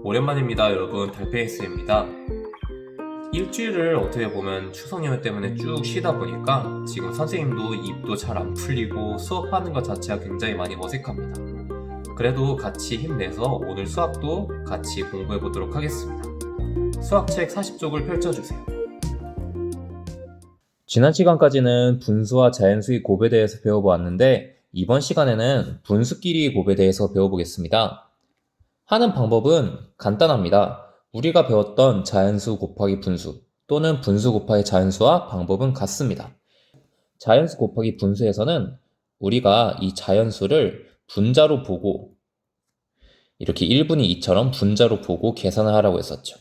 오랜만입니다. 여러분, 달페이스입니다. 일주일을 어떻게 보면 추석 연휴 때문에 쭉 쉬다 보니까 지금 선생님도 입도 잘 안 풀리고 수업하는 것 자체가 굉장히 많이 어색합니다. 그래도 같이 힘내서 오늘 수학도 같이 공부해 보도록 하겠습니다. 수학책 40쪽을 펼쳐주세요. 지난 시간까지는 분수와 자연수의 곱에 대해서 배워보았는데 이번 시간에는 분수끼리 곱에 대해서 배워보겠습니다. 하는 방법은 간단합니다. 우리가 배웠던 자연수 곱하기 분수 또는 분수 곱하기 자연수와 방법은 같습니다. 자연수 곱하기 분수에서는 우리가 이 자연수를 분자로 보고 이렇게 1분의 2처럼 분자로 보고 계산을 하라고 했었죠.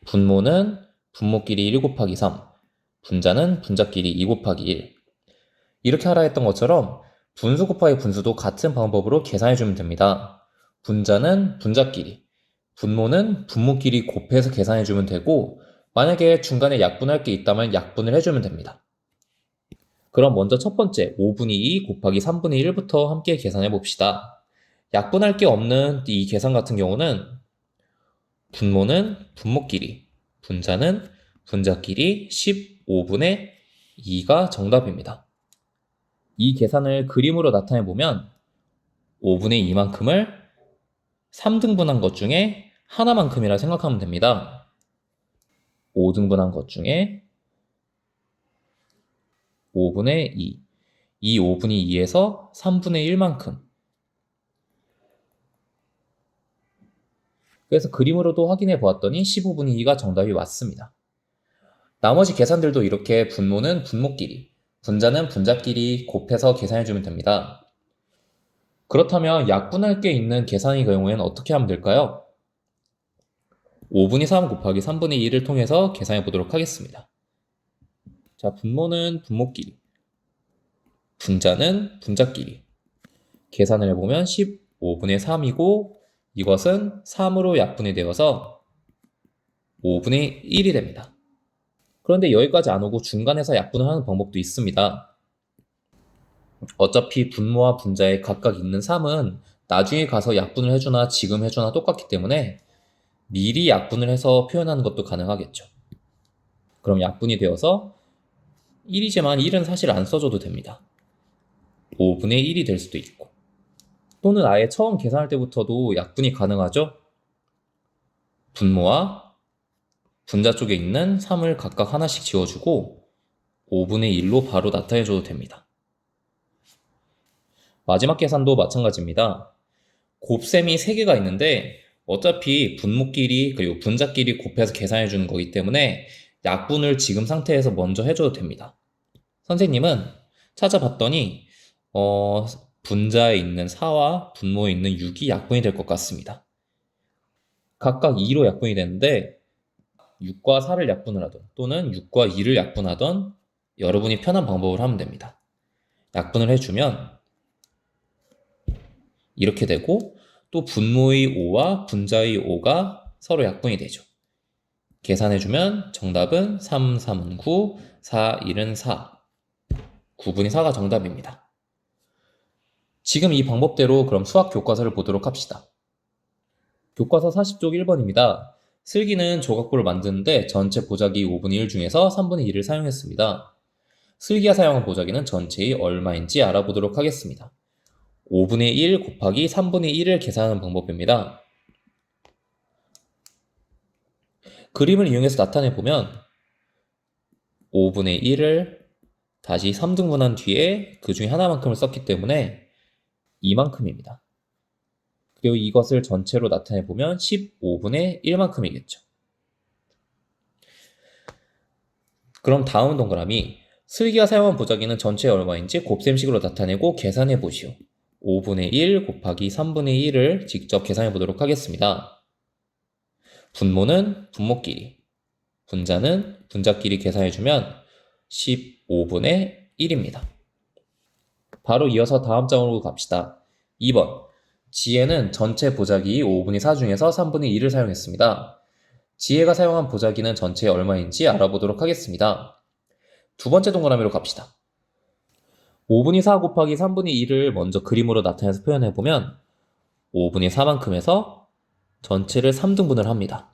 분모는 분모끼리 1 곱하기 3, 분자는 분자끼리 2 곱하기 1 이렇게 하라 했던 것처럼 분수 곱하기 분수도 같은 방법으로 계산해주면 됩니다. 분자는 분자끼리, 분모는 분모끼리 곱해서 계산해주면 되고 만약에 중간에 약분할 게 있다면 약분을 해주면 됩니다. 그럼 먼저 첫 번째 5분의 2 곱하기 3분의 1부터 함께 계산해 봅시다. 약분할 게 없는 이 계산 같은 경우는 분모는 분모끼리, 분자는 분자끼리 15분의 2가 정답입니다. 이 계산을 그림으로 나타내 보면 5분의 2만큼을 3등분한 것 중에 하나만큼이라 생각하면 됩니다. 5등분한 것 중에 5분의 2. 이 5분의 2에서 3분의 1만큼. 그래서 그림으로도 확인해 보았더니 15분의 2가 정답이 맞습니다. 나머지 계산들도 이렇게 분모는 분모끼리, 분자는 분자끼리 곱해서 계산해주면 됩니다. 그렇다면 약분할 게 있는 계산의 경우에는 어떻게 하면 될까요? 5분의 3 곱하기 3분의 2를 통해서 계산해 보도록 하겠습니다. 자, 분모는 분모끼리, 분자는 분자끼리. 계산을 해보면 15분의 3이고 이것은 3으로 약분이 되어서 5분의 1이 됩니다. 그런데 여기까지 안 오고 중간에서 약분을 하는 방법도 있습니다. 어차피 분모와 분자에 각각 있는 3은 나중에 가서 약분을 해주나 지금 해주나 똑같기 때문에 미리 약분을 해서 표현하는 것도 가능하겠죠. 그럼 약분이 되어서 1이지만 1은 사실 안 써줘도 됩니다. 5분의 1이 될 수도 있고 또는 아예 처음 계산할 때부터도 약분이 가능하죠. 분모와 분자 쪽에 있는 3을 각각 하나씩 지워주고 5분의 1로 바로 나타내줘도 됩니다. 마지막 계산도 마찬가지입니다. 곱셈이 3개가 있는데 어차피 분모끼리 그리고 분자끼리 곱해서 계산해주는 거기 때문에 약분을 지금 상태에서 먼저 해줘도 됩니다. 선생님은 찾아봤더니 분자에 있는 4와 분모에 있는 6이 약분이 될 것 같습니다. 각각 2로 약분이 되는데 6과 4를 약분을 하던 또는 6과 2를 약분하던 여러분이 편한 방법을 하면 됩니다. 약분을 해주면 이렇게 되고 또 분모의 5와 분자의 5가 서로 약분이 되죠. 계산해주면 정답은 3, 3은 9, 4, 1은 4. 9분의 4가 정답입니다. 지금 이 방법대로 그럼 수학 교과서를 보도록 합시다. 교과서 40쪽 1번입니다. 슬기는 조각볼을 만드는데 전체 보자기 5분의 1 중에서 3분의 1을 사용했습니다. 슬기가 사용한 보자기는 전체의 얼마인지 알아보도록 하겠습니다. 5분의 1 곱하기 3분의 1을 계산하는 방법입니다. 그림을 이용해서 나타내보면 5분의 1을 다시 3등분한 뒤에 그 중에 하나만큼을 썼기 때문에 이만큼입니다. 그리고 이것을 전체로 나타내보면 15분의 1만큼이겠죠. 그럼 다음 동그라미 슬기가 사용한 보자기는 전체의 얼마인지 곱셈식으로 나타내고 계산해 보시오. 5분의 1 곱하기 3분의 1을 직접 계산해 보도록 하겠습니다. 분모는 분모끼리, 분자는 분자끼리 계산해주면 15분의 1입니다. 바로 이어서 다음 장으로 갑시다. 2번. 지혜는 전체 보자기 5분의 4 중에서 3분의 2를 사용했습니다. 지혜가 사용한 보자기는 전체에 얼마인지 알아보도록 하겠습니다. 두 번째 동그라미로 갑시다. 5분의 4 곱하기 3분의 2를 먼저 그림으로 나타내서 표현해보면 5분의 4만큼에서 전체를 3등분을 합니다.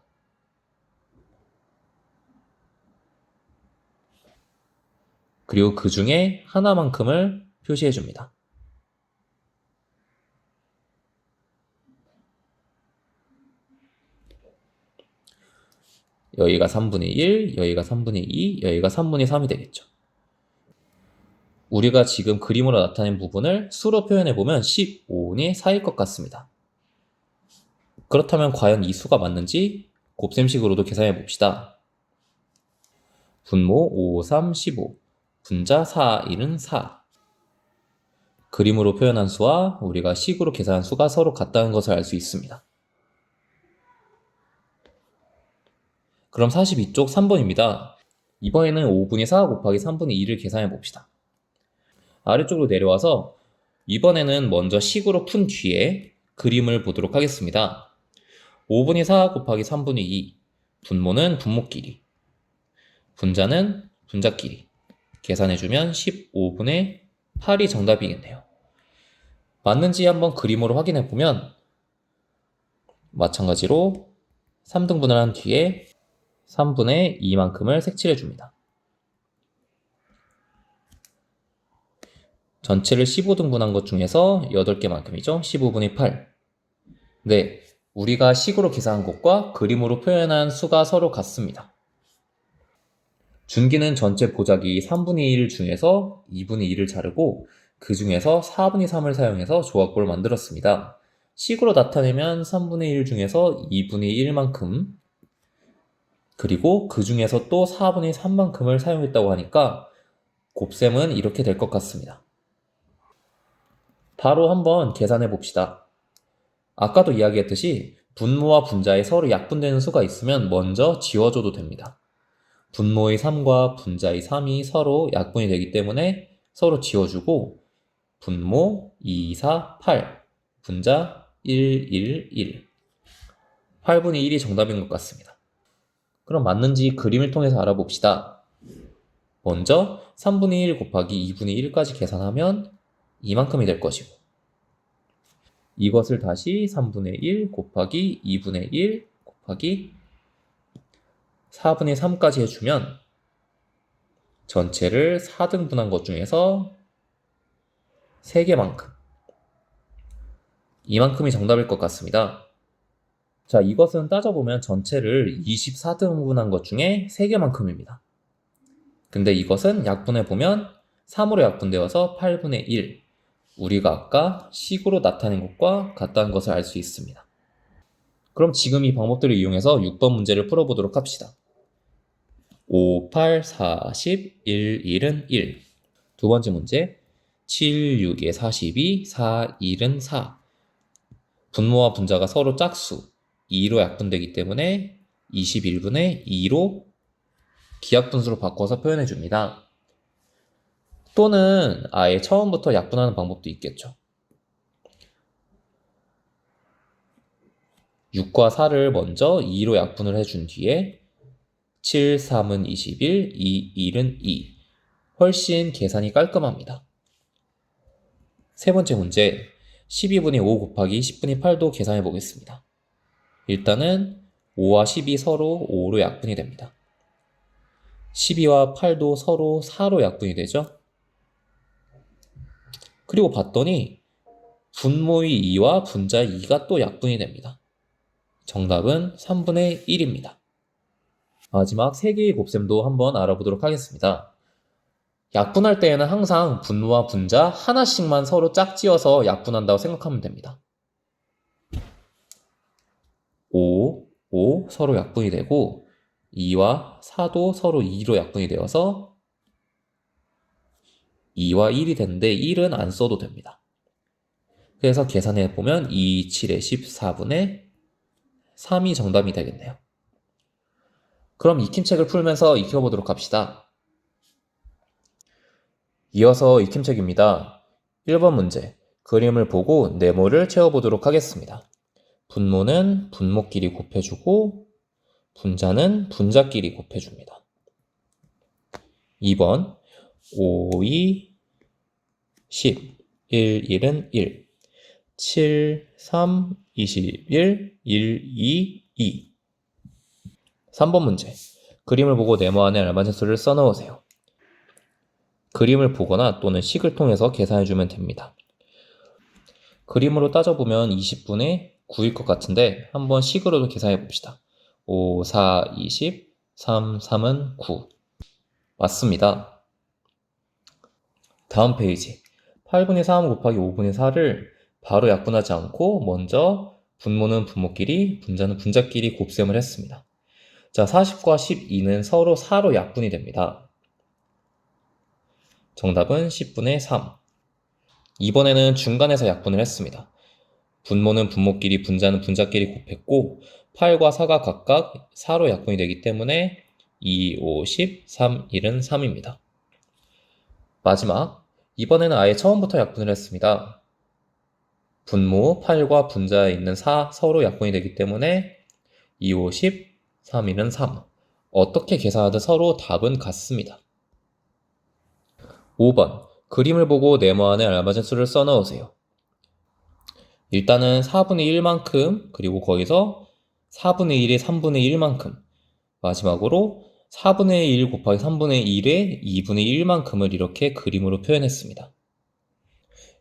그리고 그 중에 하나만큼을 표시해 줍니다. 여기가 3분의 1, 여기가 3분의 2, 여기가 3분의 3이 되겠죠. 우리가 지금 그림으로 나타낸 부분을 수로 표현해보면 15분의 4일 것 같습니다. 그렇다면 과연 이 수가 맞는지 곱셈식으로도 계산해 봅시다. 분모 5, 3, 15, 분자 4, 1은 4. 그림으로 표현한 수와 우리가 식으로 계산한 수가 서로 같다는 것을 알 수 있습니다. 그럼 42쪽 3번입니다. 이번에는 5분의 4 곱하기 3분의 2를 계산해 봅시다. 아래쪽으로 내려와서 이번에는 먼저 식으로 푼 뒤에 그림을 보도록 하겠습니다. 5분의 4 곱하기 3분의 2, 분모는 분모끼리, 분자는 분자끼리 계산해주면 15분의 8이 정답이겠네요. 맞는지 한번 그림으로 확인해보면 마찬가지로 3등분을 한 뒤에 3분의 2만큼을 색칠해줍니다. 전체를 15등분한 것 중에서 8개만큼이죠. 15분의 8. 네, 우리가 식으로 계산한 것과 그림으로 표현한 수가 서로 같습니다. 준기는 전체 보자기 3분의 1 중에서 2분의 1을 자르고 그 중에서 4분의 3을 사용해서 조각골을 만들었습니다. 식으로 나타내면 3분의 1 중에서 2분의 1만큼 그리고 그 중에서 또 4분의 3만큼을 사용했다고 하니까 곱셈은 이렇게 될 것 같습니다. 바로 한번 계산해 봅시다. 아까도 이야기했듯이 분모와 분자에 서로 약분되는 수가 있으면 먼저 지워줘도 됩니다. 분모의 3과 분자의 3이 서로 약분이 되기 때문에 서로 지워주고 분모 2, 4, 8, 분자 1, 1, 1 8분의 1이 정답인 것 같습니다. 그럼 맞는지 그림을 통해서 알아봅시다. 먼저 3분의 1 곱하기 2분의 1까지 계산하면 이만큼이 될 것이고 이것을 다시 3분의 1 곱하기 2분의 1 곱하기 4분의 3까지 해주면 전체를 4등분한 것 중에서 3개만큼 이만큼이 정답일 것 같습니다. 자, 이것은 따져보면 전체를 24등분한 것 중에 3개만큼입니다. 근데 이것은 약분해보면 3으로 약분되어서 8분의 1 우리가 아까 식으로 나타낸 것과 같다는 것을 알 수 있습니다. 그럼 지금 이 방법들을 이용해서 6번 문제를 풀어보도록 합시다. 5, 8, 40, 1, 1은 1. 두 번째 문제 7, 6에 42, 4, 1은 4. 분모와 분자가 서로 짝수 2로 약분되기 때문에 21분의 2로 기하분수로 바꿔서 표현해 줍니다. 또는 아예 처음부터 약분하는 방법도 있겠죠. 6과 4를 먼저 2로 약분을 해준 뒤에 7, 3은 21, 2, 1은 2. 훨씬 계산이 깔끔합니다. 세 번째 문제 12분의 5 곱하기 10분의 8도 계산해 보겠습니다. 일단은 5와 10이 서로 5로 약분이 됩니다. 12와 8도 서로 4로 약분이 되죠. 그리고 봤더니 분모의 2와 분자의 2가 또 약분이 됩니다. 정답은 3분의 1입니다. 마지막 3개의 곱셈도 한번 알아보도록 하겠습니다. 약분할 때에는 항상 분모와 분자 하나씩만 서로 짝지어서 약분한다고 생각하면 됩니다. 5, 5 서로 약분이 되고 2와 4도 서로 2로 약분이 되어서 2와 1이 되는데 1은 안 써도 됩니다. 그래서 계산해 보면 2, 7에 14분의 3이 정답이 되겠네요. 그럼 익힘책을 풀면서 익혀보도록 합시다. 이어서 익힘책입니다. 1번 문제, 그림을 보고 네모를 채워보도록 하겠습니다. 분모는 분모끼리 곱해주고 분자는 분자끼리 곱해줍니다. 2번 5, 2, 10, 1, 1은 1. 7, 3, 21, 1, 2, 2. 3번 문제. 그림을 보고 네모 안에 알맞은 수를 써넣으세요. 그림을 보거나 또는 식을 통해서 계산해주면 됩니다. 그림으로 따져보면 20분의 9일 것 같은데 한번 식으로도 계산해 봅시다. 5, 4, 20, 3, 3은 9. 맞습니다. 다음 페이지. 8분의 3 곱하기 5분의 4를 바로 약분하지 않고 먼저 분모는 분모끼리, 분자는 분자끼리 곱셈을 했습니다. 자, 40과 12는 서로 4로 약분이 됩니다. 정답은 10분의 3. 이번에는 중간에서 약분을 했습니다. 분모는 분모끼리, 분자는 분자끼리 곱했고 8과 4가 각각 4로 약분이 되기 때문에 2, 5, 10, 3, 1은 3입니다. 마지막, 이번에는 아예 처음부터 약분을 했습니다. 분모 8과 분자에 있는 4 서로 약분이 되기 때문에 2, 5, 10, 3, 1은 3. 어떻게 계산하든 서로 답은 같습니다. 5번, 그림을 보고 네모 안에 알맞은 수를 써넣으세요. 일단은 4분의 1만큼, 그리고 거기서 4분의 1의 3분의 1만큼, 마지막으로 4분의 1 곱하기 3분의 1의 2분의 1만큼을 이렇게 그림으로 표현했습니다.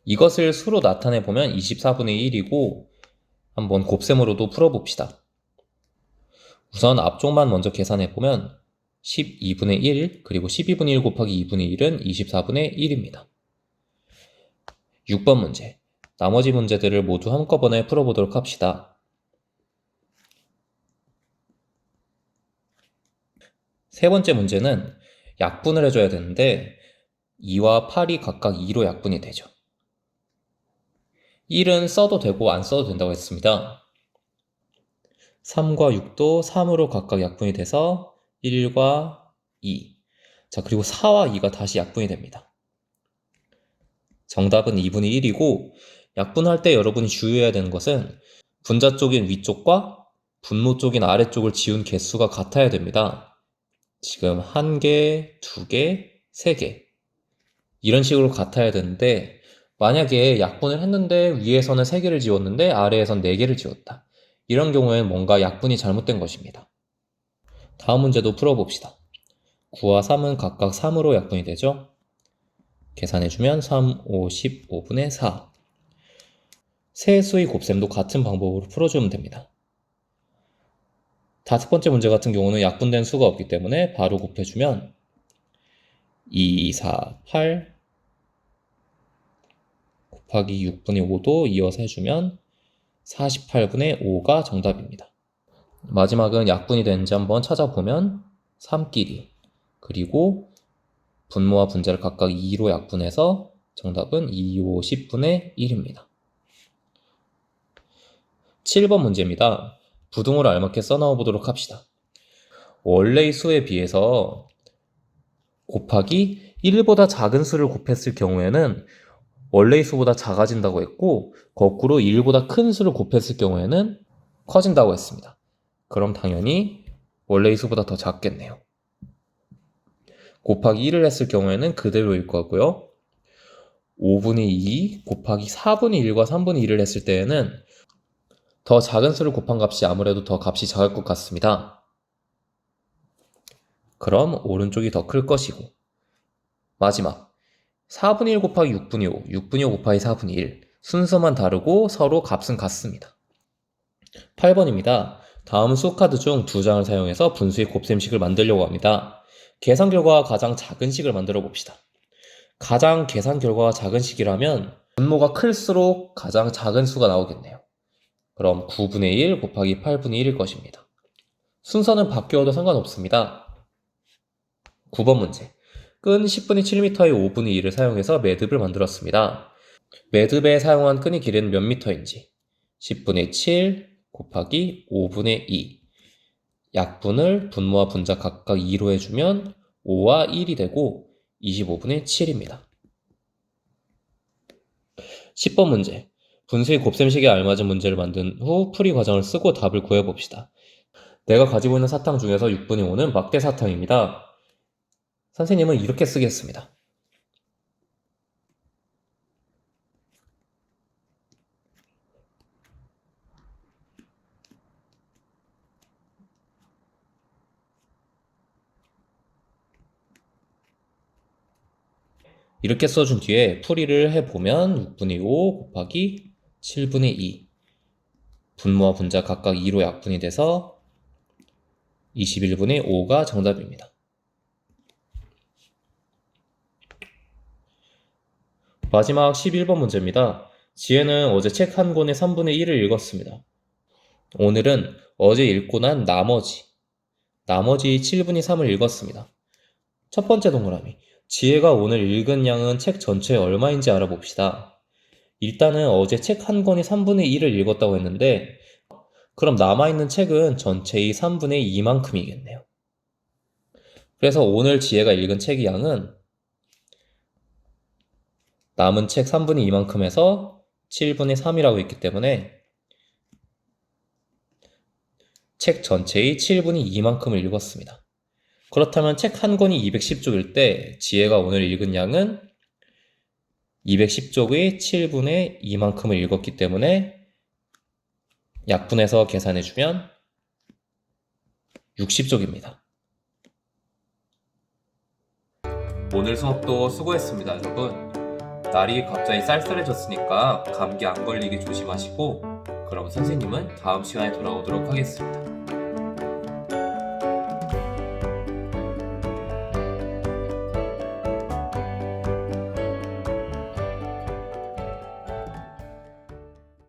이것을 수로 나타내보면 24분의 1이고 한번 곱셈으로도 풀어봅시다. 우선 앞쪽만 먼저 계산해보면 12분의 1 그리고 12분의 1 곱하기 2분의 1은 24분의 1입니다. 6번 문제. 나머지 문제들을 모두 한꺼번에 풀어보도록 합시다. 세 번째 문제는 약분을 해줘야 되는데 2와 8이 각각 2로 약분이 되죠. 1은 써도 되고 안 써도 된다고 했습니다. 3과 6도 3으로 각각 약분이 돼서 1과 2. 자, 그리고 4와 2가 다시 약분이 됩니다. 정답은 2분의 1이고 약분할 때 여러분이 주의해야 되는 것은 분자 쪽인 위쪽과 분모 쪽인 아래쪽을 지운 개수가 같아야 됩니다. 지금 1개, 2개, 3개 이런 식으로 같아야 되는데 만약에 약분을 했는데 위에서는 3개를 지웠는데 아래에선 4개를 지웠다. 이런 경우에는 뭔가 약분이 잘못된 것입니다. 다음 문제도 풀어봅시다. 9와 3은 각각 3으로 약분이 되죠? 계산해주면 3, 5, 15분의 4. 세 수의 곱셈도 같은 방법으로 풀어주면 됩니다. 다섯 번째 문제 같은 경우는 약분된 수가 없기 때문에 바로 곱해주면 2, 4, 8 곱하기 6분의 5도 이어서 해주면 48분의 5가 정답입니다. 마지막은 약분이 되는지 한번 찾아보면 3끼리 그리고 분모와 분자를 각각 2로 약분해서 정답은 2, 5, 10분의 1입니다. 7번 문제입니다. 부등호를 알맞게 써넣어 보도록 합시다. 원래의 수에 비해서 곱하기 1보다 작은 수를 곱했을 경우에는 원래의 수보다 작아진다고 했고 거꾸로 1보다 큰 수를 곱했을 경우에는 커진다고 했습니다. 그럼 당연히 원래의 수보다 더 작겠네요. 곱하기 1을 했을 경우에는 그대로일 거고요. 5분의 2 곱하기 4분의 1과 3분의 1을 했을 때에는 더 작은 수를 곱한 값이 아무래도 더 값이 작을 것 같습니다. 그럼 오른쪽이 더 클 것이고 마지막 4분의 1 곱하기 6분의 5, 6분의 5 곱하기 4분의 1 순서만 다르고 서로 값은 같습니다. 8번입니다. 다음 수카드 중 2장을 사용해서 분수의 곱셈식을 만들려고 합니다. 계산 결과가 가장 작은 식을 만들어 봅시다. 가장 계산 결과가 작은 식이라면 분모가 클수록 가장 작은 수가 나오겠네요. 그럼 9분의 1 곱하기 8분의 1일 것입니다. 순서는 바뀌어도 상관없습니다. 9번 문제. 끈 10분의 7m의 5분의 1을 사용해서 매듭을 만들었습니다. 매듭에 사용한 끈의 길이는 몇 미터인지 10분의 7 곱하기 5분의 2 약분을 분모와 분자 각각 2로 해주면 5와 1이 되고 25분의 7입니다. 10번 문제. 분수의 곱셈식에 알맞은 문제를 만든 후 풀이 과정을 쓰고 답을 구해봅시다. 내가 가지고 있는 사탕 중에서 6분의 5는 막대 사탕입니다. 선생님은 이렇게 쓰겠습니다. 이렇게 써준 뒤에 풀이를 해보면 6분의 5 곱하기 7분의 2 분모와 분자 각각 2로 약분이 돼서 21분의 5가 정답입니다. 마지막 11번 문제입니다. 지혜는 어제 책 한 권의 3분의 1을 읽었습니다. 오늘은 어제 읽고 난 나머지 7분의 3을 읽었습니다. 첫 번째 동그라미. 지혜가 오늘 읽은 양은 책 전체에 얼마인지 알아봅시다. 일단은 어제 책 한 권이 3분의 1을 읽었다고 했는데 그럼 남아있는 책은 전체의 3분의 2만큼이겠네요. 그래서 오늘 지혜가 읽은 책의 양은 남은 책 3분의 2만큼에서 7분의 3이라고 했기 때문에 책 전체의 7분의 2만큼을 읽었습니다. 그렇다면 책 한 권이 210쪽일 때 지혜가 오늘 읽은 양은 210쪽의 7분의 2만큼을 읽었기 때문에 약분해서 계산해주면 60쪽입니다. 오늘 수업도 수고했습니다, 여러분. 날이 갑자기 쌀쌀해졌으니까 감기 안 걸리게 조심하시고, 그럼 선생님은 다음 시간에 돌아오도록 하겠습니다.